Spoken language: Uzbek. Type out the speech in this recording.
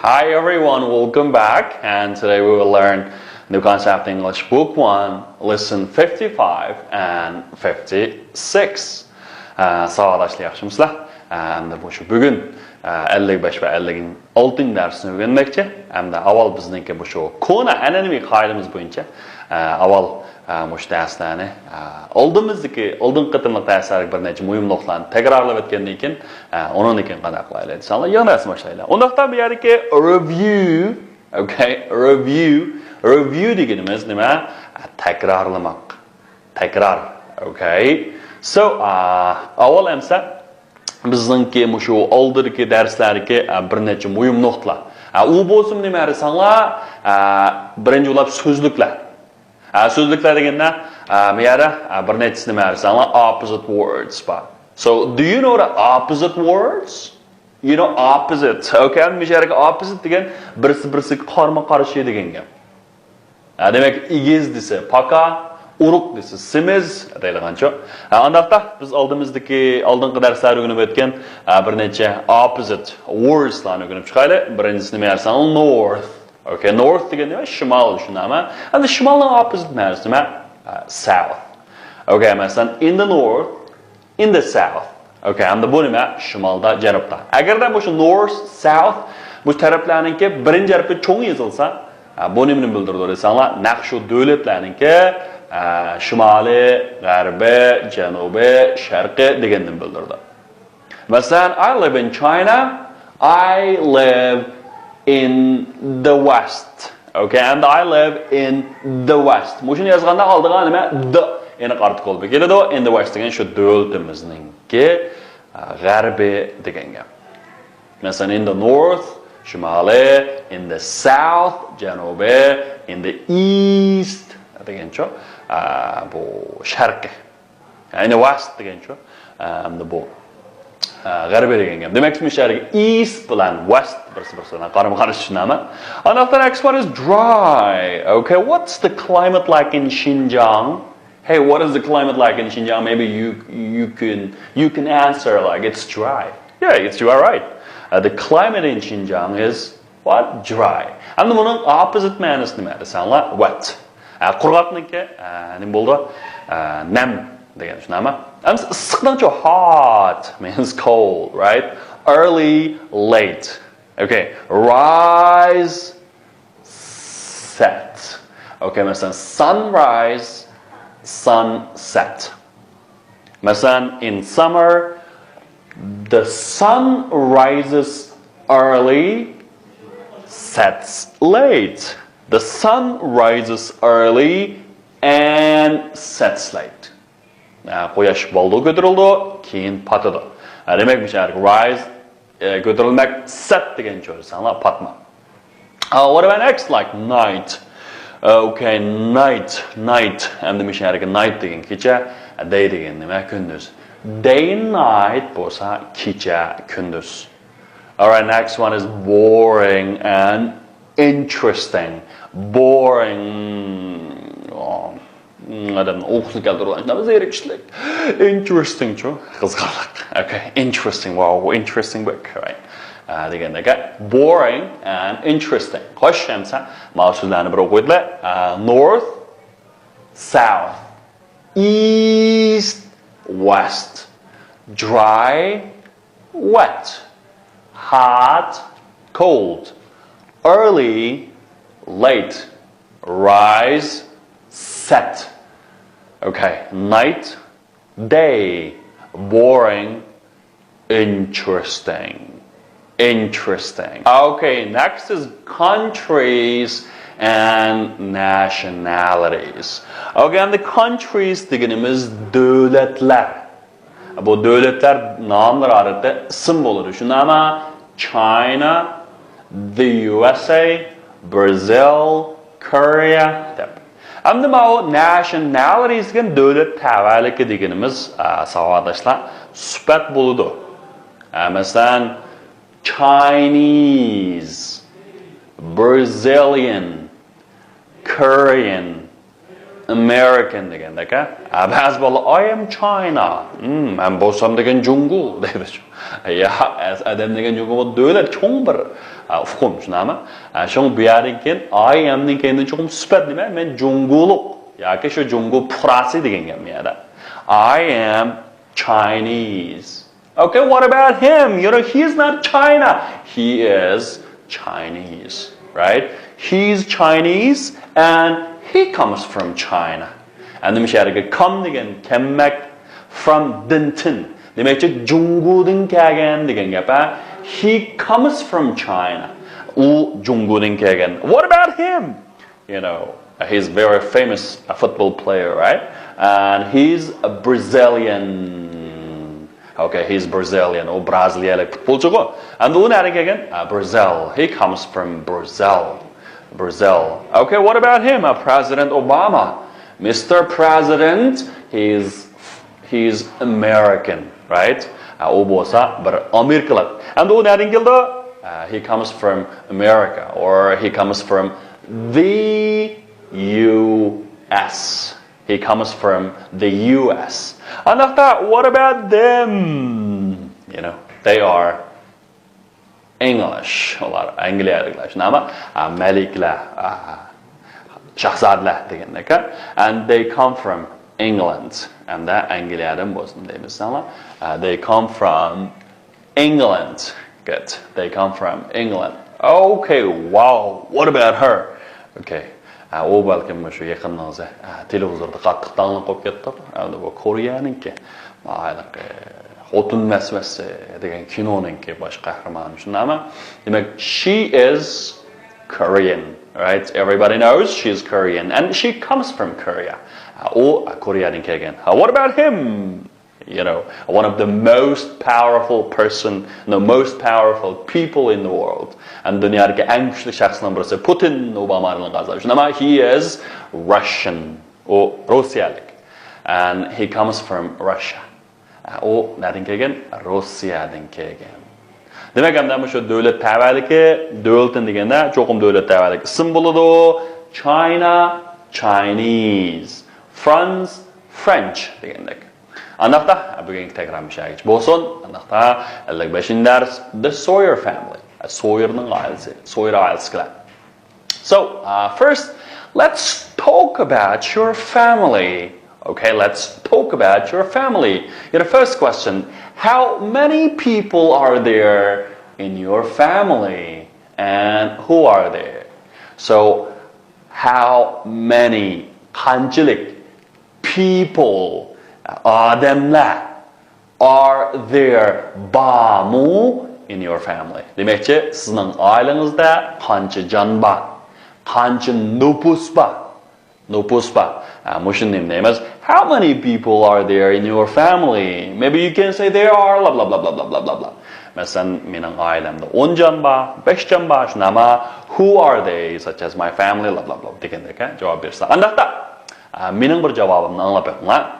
Hi everyone, welcome back, and today we will learn New Concept English Book 1, Lesson 55 and 56. Sağdaşlı yaxşımızlar. Bugün 55 ve 56 dersini öğrenmekçi. Hem de aval bizdeki bu şu konu anatomi kaydımız boyunca aval muş derslerini oldun qıtımlıq dersleri bir neçe mühim noktalarını tekrarlab ötkenden keyin onun için qanaqlaylı. İnşallah yeni ders başlayalım. Ondaqdan bir yerdeki review, okay? Review deganimiz nima? Tekrarlamak. Tekrar, okay? So, aval emsa bizdeki şu oldurki derslerdeki bir neçe mühim noktalar. U bolsun nima desanglar, birinci ulab sözlükler. Sözlükler degende bir yere bir neçe nima desanglar opposite words var. So, do you know the opposite words? You know opposite, okay? Bir yerdeki opposite degen birisi qarama-qarshi degan gap. Demek igiz dese paka, uruk dese simiz deyilgancha. Andaqda biz oldingi darslarda o'rganib o'tgan bir necha opposite wordslarni o'rganib chiqaylik. Birinchisi nima dersang north. Okay, north degani nima? Shimol shunami? Endi shimolning opposite narsa nima? South. Okay, masalan in the north, in the south. Okay, endi bu nima? Shimolda, janubda. Agarda bu şu north, south bu taraflarninki birinchi harfi cho'ng yozilsa, bu nimani bildiradi desanglar, naqshu davlatlarninki Şimali, G'arbi, Janubi, Sharqi deganini bildirdi. Masalan, I live in China, I live in the West. Okay, and I live in the West. Mushuni yozganda oldiga nima? The eni qartiq olib keladi. In the West degan shu davlatimizningki G'arbi degan gap. Masalan, in the north, Şimali, in the south, Janubi, in the east degancha bu sharqi. Yani west degancha bu g'arbiy degan gap. Demak, bu sharqi east bilan west birisi-birisidan qarama-qarshi tushunami? Another next one is dry. Okay, what's the climate like in Xinjiang? Hey, what is the climate like in Xinjiang? Maybe you can answer like it's dry. Yeah, it's dry, right? The climate in Xinjiang is what? Dry. And bunun opposite ma'nosi nima desanglar? Wet. Qurg'oqniki nima bo'ldi? Nam degan tushunami? Issiqdan hot means cold, right? Early, late. Okay, rise, set. Okay, masalan sunrise, sunset. Masalan in summer, the sun rises early, sets late. The sun rises early and sets late. Quyosh boldi ko'tarildi, keyin patadi. Demak, bu yerda rise ko'tarilmak, set degan so'zlar patma. What about next? Like night. Okay, night. Endi bu yerda night degan kecha, day degan nima? Kunduz. Day and night bo'lsa kecha, kunduz. All right, next one is boring and interesting. Boring. Adam o'qishni keltirgan. Nima zerikishlik. Interesting chu, qiziqarli. Okay, interesting. Wow, interesting book, right? Degandagi boring and interesting. Qo'shimcha mavzularni bir o'qiydilar. North, south, east, west. Dry, wet. Hot, cold. Early, late. Rise, set. Okay, night, day. Boring, interesting. Okay, next is countries and nationalities. Okay, and the countries deganimiz davlatlar. Bu davlatlar nomlari orasida ism bo'ladi. Shunami? China, the USA, Brazil, Korea deb. Endi bu nationalities degan davlat tavalligi deganimiz savodashlar sifat bo'ladi. Masalan, Chinese, Brazilian, Korean, American degandaka. Ba'zi bolalar I am China. Men bo'lsam degan jungu deydi. Ya, adam degan cho'qim davlat cho'ng bir uqum, tushunami? Shung bu yerdan I am ning keyin cho'qim sifat nima? Men junguliq yoki shu jungu puhrasi degan gap bu yerda. I am Chinese. Okay, what about him? You know, he's not China. He is Chinese, right? He's Chinese and he comes from China. And the misharga come degan kelmak from dintin. Demakchi Jungudan kelgan degan gap. He comes from China. U Jungudan kelgan. What about him? You know, he's very famous football player, right? And he's a Brazilian. Okay, he's Brazilian or Brazilian football. And the one again, Brazil. He comes from Brazil. Brazil. Okay, what about him? President Obama. Mr. President, he's American, right? Obosa, but American. And the one he comes from America or he comes from the US. He comes from the US. And I thought, what about them? You know, they are English. A lot of English. Nama Malikla, Shahzadla, and they come from England. And that Angliadam wasn't they come from England. Good. They come from England. Okay, wow. What about her? Okay. O balkim shu yaqindan televizorda qattiq tanlab qolib ketdi. Bu Koreyaniki. Mayliq Xotin masvasi degan kinoninki bosh qahramoni, tushunami? Demak, she is Korean, right? Everybody knows she's Korean and she comes from Korea. O Koreyadan kelgan. What about him? You know, one of the most powerful people in the world. And dunyodagi eng kuchli shaxslardan birisi Putin Obamaning qazi. Shunama, he is Russian or Rossiyalik. And he comes from Russia. O nadan kelgan? Rossiyadan kelgan. Demak, hamda shu davlat tavalligi, davlatdan deganda cho'qim davlat tavalligi ism bo'ladi. China, Chinese. France, French degandek. Anaqda bugungi takrorlashagich bo'lsin. Anaqda 55-dars the Sawyer family. Sawyerning oilasi, Sawyer oilasi. So, first, let's talk about your family. Okay, let's talk about your family. Your first question, how many people are there in your family? And who are there? So, how many qanchalik people adamlar are there bamu in your family? Demakchi, sizning oilangizda qancha jon bor? Qancha nupus bor? Nupus bor. Mushunday deymiz. How many people are there in your family? Maybe you can say there are blah blah blah blah blah blah blah. Masalan, mening oilamda 10 jon bor, 5 jon bor, shunama. Who are they? Such as my family blah blah blah degandek javob bersa. Andaqda mening bir javobimni anglab bering.